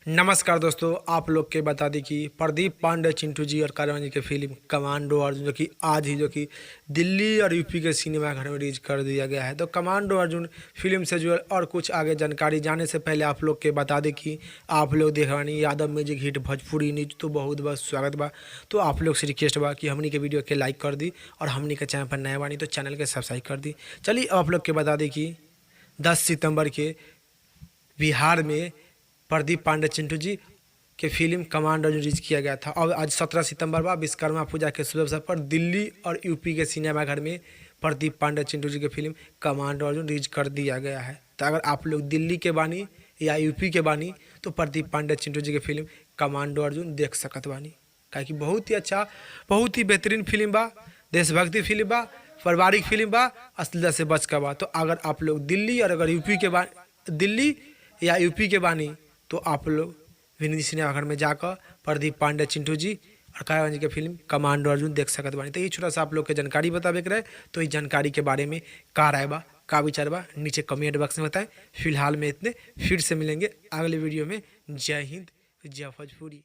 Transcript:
नमस्कार दोस्तों, आप लोग के बता दें कि प्रदीप पांडे चिंटू जी और कालावनी की फिल्म कमांडो अर्जुन जो कि आज ही दिल्ली और यूपी के सिनेमाघर में रिलीज कर दिया गया है। तो कमांडो अर्जुन फिल्म से जुड़े और कुछ आगे जानकारी जाने से पहले आप लोग के बता दें कि आप लोग देखवानी Yadav music hit Bhojpuri news तो बहुत बहुत स्वागत बा। तो आप लोग से रिक्वेस्ट बा कि हमनी के वीडियो के लाइक कर दी और हमनी के चैनल पर नया बानी तो चैनल के सब्सक्राइब कर दी। चलिए आप लोग के बता दें कि 10 सितंबर के बिहार में प्रदीप पांडे चिंटू जी के फिल्म कमांडो रिलीज किया गया था। और आज 17 सितंबर बा विश्वकर्मा पूजा के शुभ अवसर पर दिल्ली और यूपी के सिनेमाघर में प्रदीप पांडे चिंटू जी के फिल्म कमांडो अर्जुन रिलीज कर दिया गया है। तो अगर आप लोग दिल्ली के बानी या यूपी के बानी तो प्रदीप पांडे चिंटू जी के फिल्म कमांडो अर्जुन देख सकत बानी, काहे बहुत ही अच्छा, बहुत ही बेहतरीन फिल्म बा, देशभक्ति फिल्म बा, पारिवारिक फिल्म बा, अश्लीलता से बच का बा। तो अगर आप लोग दिल्ली और अगर यूपी के दिल्ली या यूपी के बानी तो आप लोग विनिधि सिनेमाघर में जाकर प्रदीप पांडे चिंटू जी और कालावनी जी के फिल्म कमांडो अर्जुन देख सकत बानी। तो ये छोटा सा आप लोग के जानकारी बतावे के रहे। तो इस जानकारी के बारे में का राय बा, का विचार बा, नीचे कमेंट बॉक्स में बताएं। फिलहाल में इतने, फिर से मिलेंगे अगले वीडियो में। जय हिंद, जय भोजपुरी।